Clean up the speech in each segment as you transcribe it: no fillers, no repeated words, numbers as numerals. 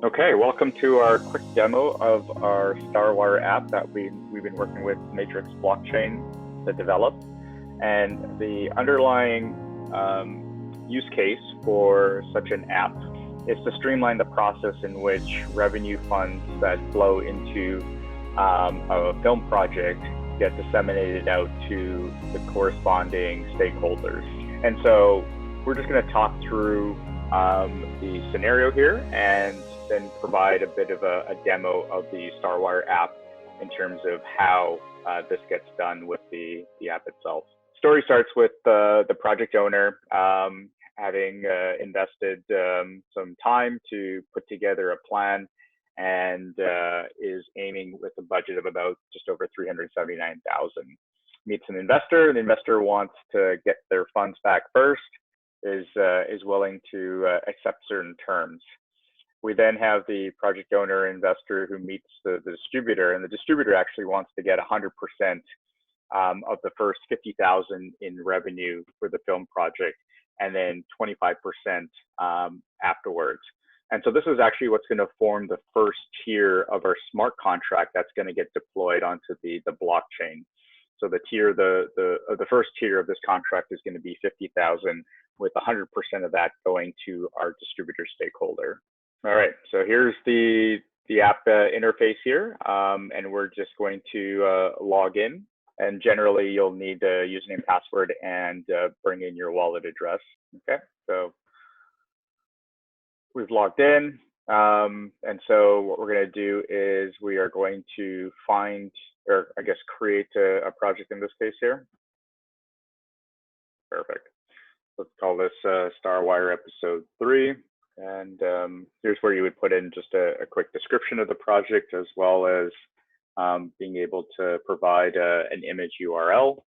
Okay, welcome to our quick demo of our Starwire app that we've been working with Matrix Blockchain to develop. And the underlying use case for such an app is to streamline the process in which revenue funds that flow into a film project get disseminated out to the corresponding stakeholders. And so we're just going to talk through the scenario here and then provide a bit of a demo of the Starwire app in terms of how this gets done with the app itself. Story starts with the project owner having invested some time to put together a plan and is aiming with a budget of about just over 379,000. Meets an investor. The investor wants to get their funds back first, is willing to accept certain terms. We then have the project owner investor who meets the distributor, and the distributor actually wants to get 100% of the first 50,000 in revenue for the film project, and then 25% afterwards. And so this is actually what's going to form the first tier of our smart contract that's going to get deployed onto the blockchain. So the first tier of this contract is going to be 50,000, with 100% of that going to our distributor stakeholder. All right, so here's the app interface here, and we're just going to log in. And generally, you'll need a username and password and bring in your wallet address. Okay, so we've logged in. And so what we're going to do is we are going to find, or I guess create a project in this case here. Perfect. Let's call this Starwire episode 3. And here's where you would put in just a quick description of the project, as well as being able to provide an image URL.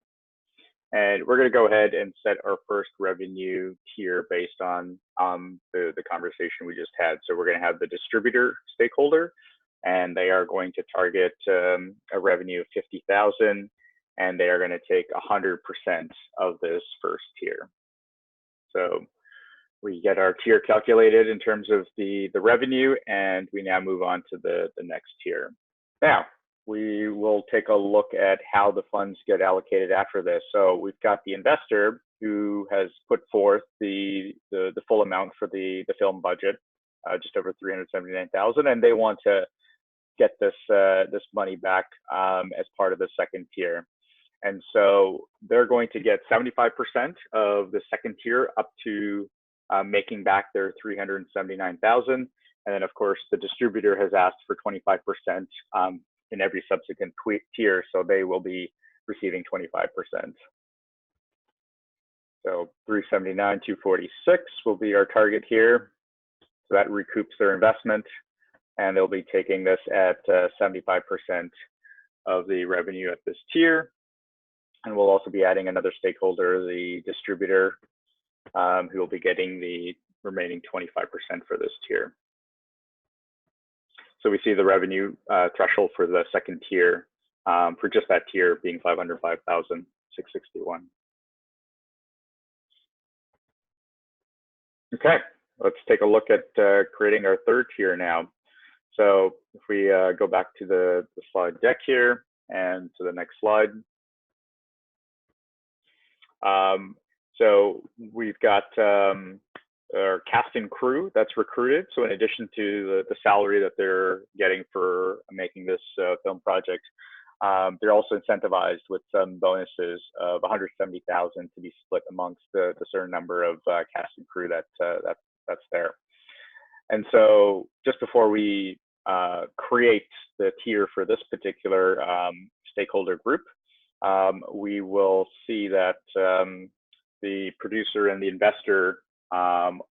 And we're going to go ahead and set our first revenue tier based on the conversation we just had. So we're going to have the distributor stakeholder, and they are going to target a revenue of 50,000, and they are going to take 100% of this first tier. So we get our tier calculated in terms of the revenue, and we now move on to the next tier. Now, we will take a look at how the funds get allocated after this. So we've got the investor who has put forth the full amount for the film budget, just over 379,000, and they want to get this money back as part of the second tier. And so they're going to get 75% of the second tier up to making back their 379,000. And then of course, the distributor has asked for 25% in every subsequent tier, so they will be receiving 25%. So 379, 246 will be our target here. So that recoups their investment, and they'll be taking this at 75% of the revenue at this tier. And we'll also be adding another stakeholder, the distributor, who will be getting the remaining 25% for this tier. So we see the revenue threshold for the second tier, for just that tier, being 505,661. Okay, let's take a look at creating our third tier now. So if we go back to the slide deck here and to the next slide. So we've got our cast and crew that's recruited. So in addition to the salary that they're getting for making this film project, they're also incentivized with some bonuses of 170,000 to be split amongst the certain number of cast and crew that's there. And so just before we create the tier for this particular stakeholder group, we will see that the producer and the investor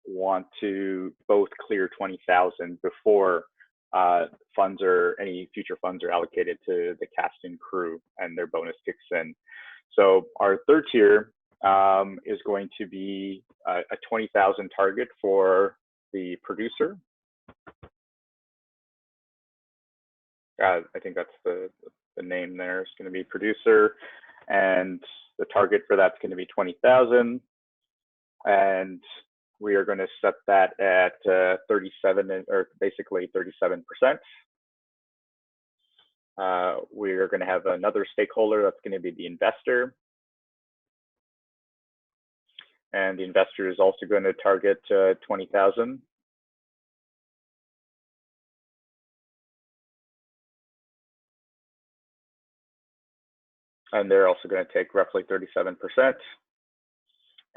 want to both clear 20,000 before any future funds are allocated to the cast and crew and their bonus kicks in. So our third tier is going to be a 20,000 target for the producer. I think that's the name there. It's going to be producer, and the target for that's going to be 20,000. And we are going to set that at 37, or basically 37%. We're going to have another stakeholder that's going to be the investor. And the investor is also going to target 20,000. And they're also going to take roughly 37%.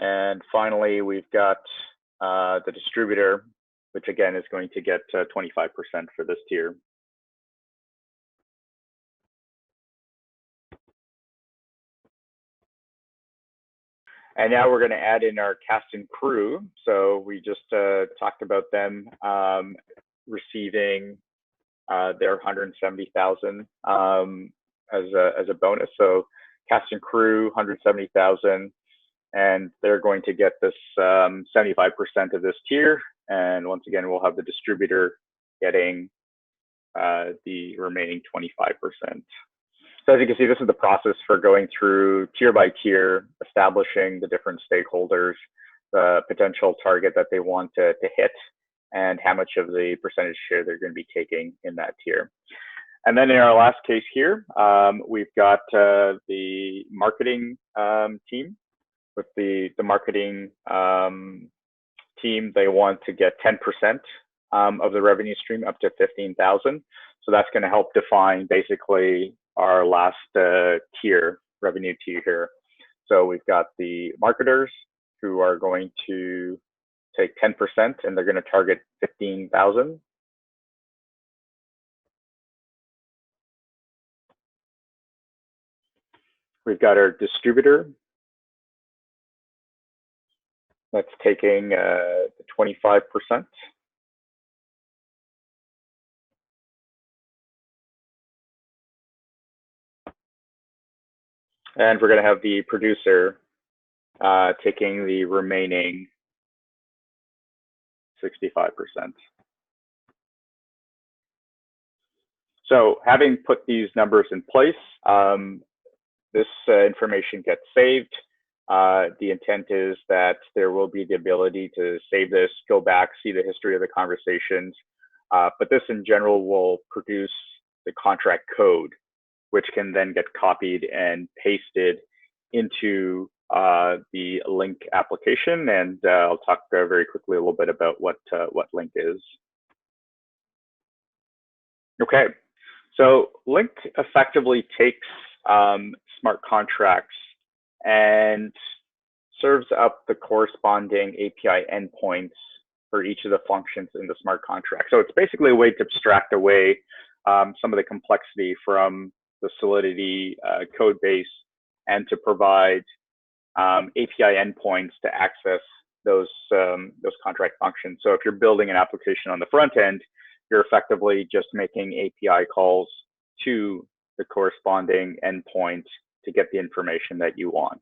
And finally, we've got the distributor, which again is going to get 25% for this tier. And now we're going to add in our cast and crew. So we just talked about them receiving their 170,000 as a bonus. So cast and crew, 170,000, and they're going to get this 75% of this tier. And once again, we'll have the distributor getting the remaining 25%. So as you can see, this is the process for going through tier by tier, establishing the different stakeholders, the potential target that they want to hit, and how much of the percentage share they're going to be taking in that tier. And then in our last case here, we've got the marketing team. With the marketing team, they want to get 10% of the revenue stream up to 15,000. So that's going to help define basically our last tier, revenue tier here. So we've got the marketers who are going to take 10%, and they're going to target 15,000. We've got our distributor that's taking 25%. And we're going to have the producer taking the remaining 65%. So having put these numbers in place, this information gets saved. The intent is that there will be the ability to save this, go back, see the history of the conversations. But this in general will produce the contract code, which can then get copied and pasted into the Link application. And I'll talk very quickly a little bit about what Link is. Okay, so Link effectively takes smart contracts and serves up the corresponding API endpoints for each of the functions in the smart contract. So it's basically a way to abstract away some of the complexity from the Solidity code base and to provide API endpoints to access those contract functions. So if you're building an application on the front end, you're effectively just making API calls to the corresponding endpoint to get the information that you want.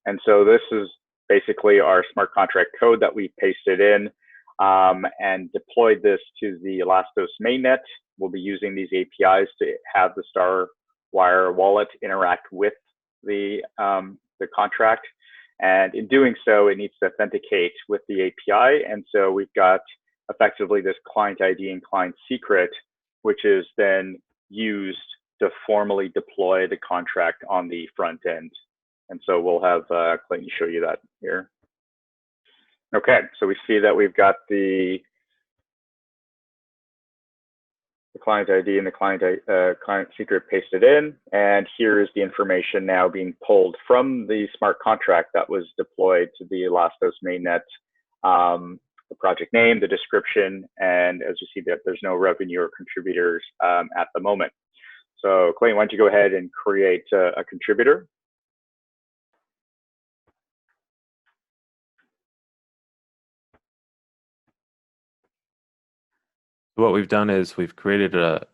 And so this is basically our smart contract code that we pasted in and deployed this to the Elastos mainnet. We'll be using these APIs to have the Starwire wallet interact with the contract. And in doing so, it needs to authenticate with the API. And so we've got effectively this client ID and client secret, which is then used to formally deploy the contract on the front end. And so we'll have Clayton show you that here. Okay, so we see that we've got the client ID and the client secret pasted in. And here is the information now being pulled from the smart contract that was deployed to the Elastos mainnet. The project name, the description, and as you see that there's no revenue or contributors at the moment. So Clayton, why don't you go ahead and create a contributor? What we've done is we've created a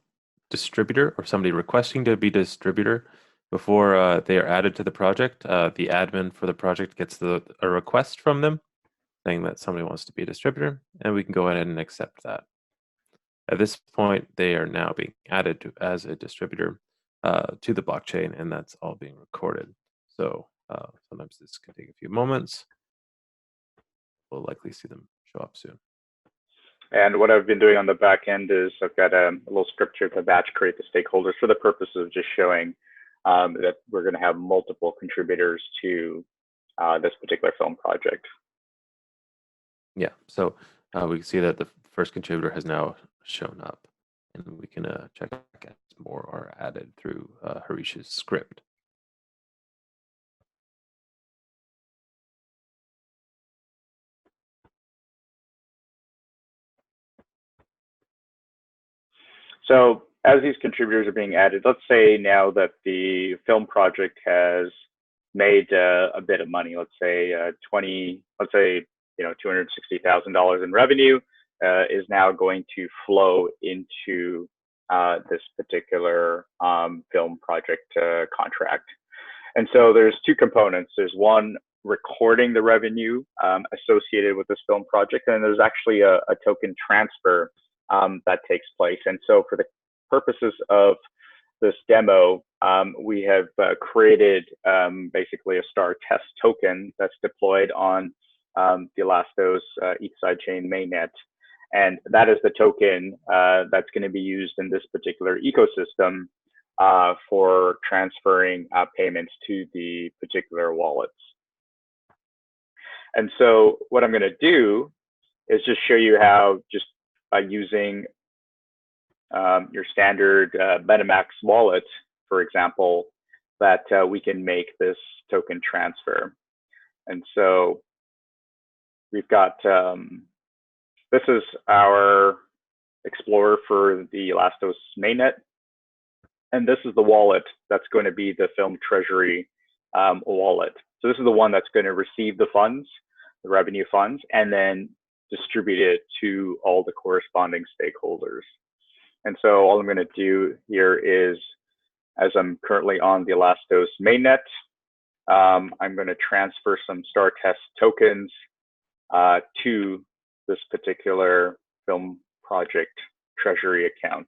distributor or somebody requesting to be a distributor. Before they are added to the project, the admin for the project gets a request from them saying that somebody wants to be a distributor, and we can go ahead and accept that. At this point, they are now being added as a distributor to the blockchain, and that's all being recorded. So sometimes this can take a few moments. we'll likely see them show up soon. And what I've been doing on the back end is I've got a little script here to batch create the stakeholders for the purpose of just showing that we're going to have multiple contributors to this particular film project. Yeah, so we can see that the first contributor has now shown up, and we can check as more are added through Harish's script. So as these contributors are being added, let's say now that the film project has made a bit of money, let's say $260,000 in revenue is now going to flow into this particular film project contract. And so there's two components. There's one, recording the revenue associated with this film project, and there's actually a token transfer that takes place. And so for the purposes of this demo, we have created basically a star test token that's deployed on the Elastos each sidechain mainnet. And that is the token that's going to be used in this particular ecosystem for transferring payments to the particular wallets. And so what I'm going to do is just show you how, just by using your standard MetaMask wallet, for example, that we can make this token transfer. And so we've got, this is our Explorer for the Elastos mainnet. And this is the wallet that's going to be the Film Treasury wallet. So this is the one that's going to receive the funds, the revenue funds, and then distribute it to all the corresponding stakeholders. And so all I'm going to do here is, as I'm currently on the Elastos mainnet, I'm going to transfer some star test tokens to this particular film project treasury account.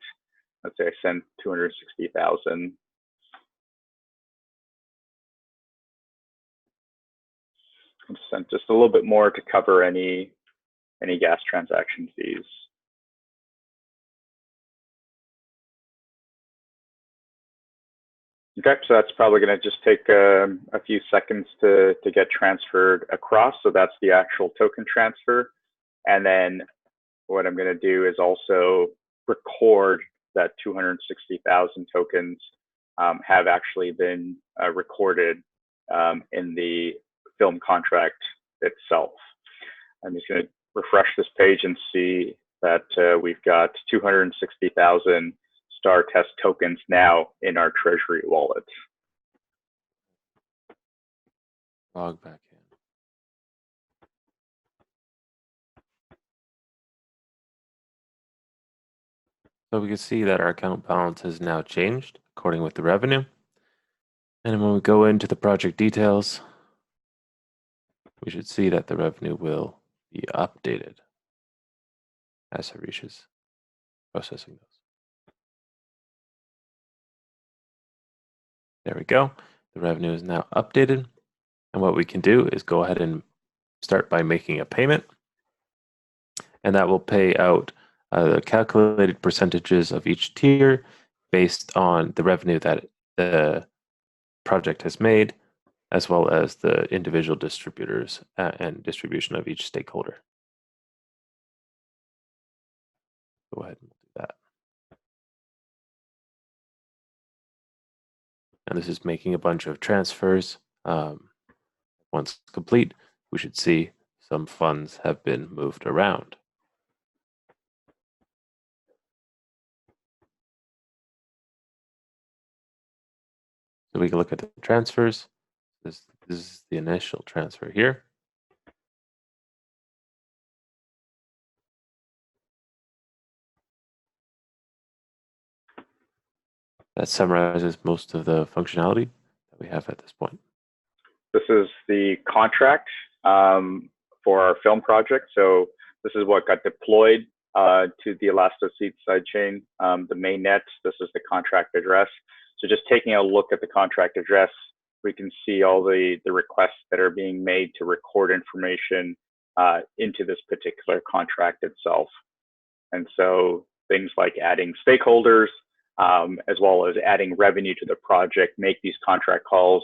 Let's say I send 260,000. And sent just a little bit more to cover any gas transaction fees. Okay, so that's probably going to just take a few seconds to get transferred across. So that's the actual token transfer. And then what I'm going to do is also record that 260,000 tokens have actually been recorded in the film contract itself. I'm just going to refresh this page and see that we've got 260,000 star test tokens now in our treasury wallet. Log back in. So we can see that our account balance has now changed according with the revenue. And when we go into the project details, we should see that the revenue will be updated as Harish is processing those. There we go. The revenue is now updated. And what we can do is go ahead and start by making a payment. And that will pay out the calculated percentages of each tier based on the revenue that the project has made, as well as the individual distributors and distribution of each stakeholder. Go ahead and do that. And this is making a bunch of transfers. Once complete, we should see some funds have been moved around. So we can look at the transfers. This is the initial transfer here. That summarizes most of the functionality that we have at this point. This is the contract for our film project. So this is what got deployed to the Elastos sidechain, the mainnet. This is the contract address. So just taking a look at the contract address, we can see all the requests that are being made to record information into this particular contract itself. And so things like adding stakeholders, as well as adding revenue to the project, make these contract calls,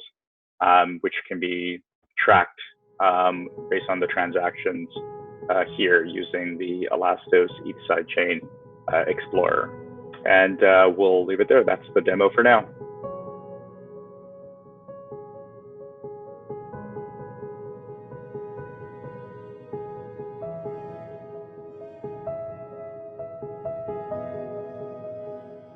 which can be tracked based on the transactions here using the Elastos each sidechain Explorer. And we'll leave it there. That's the demo for now.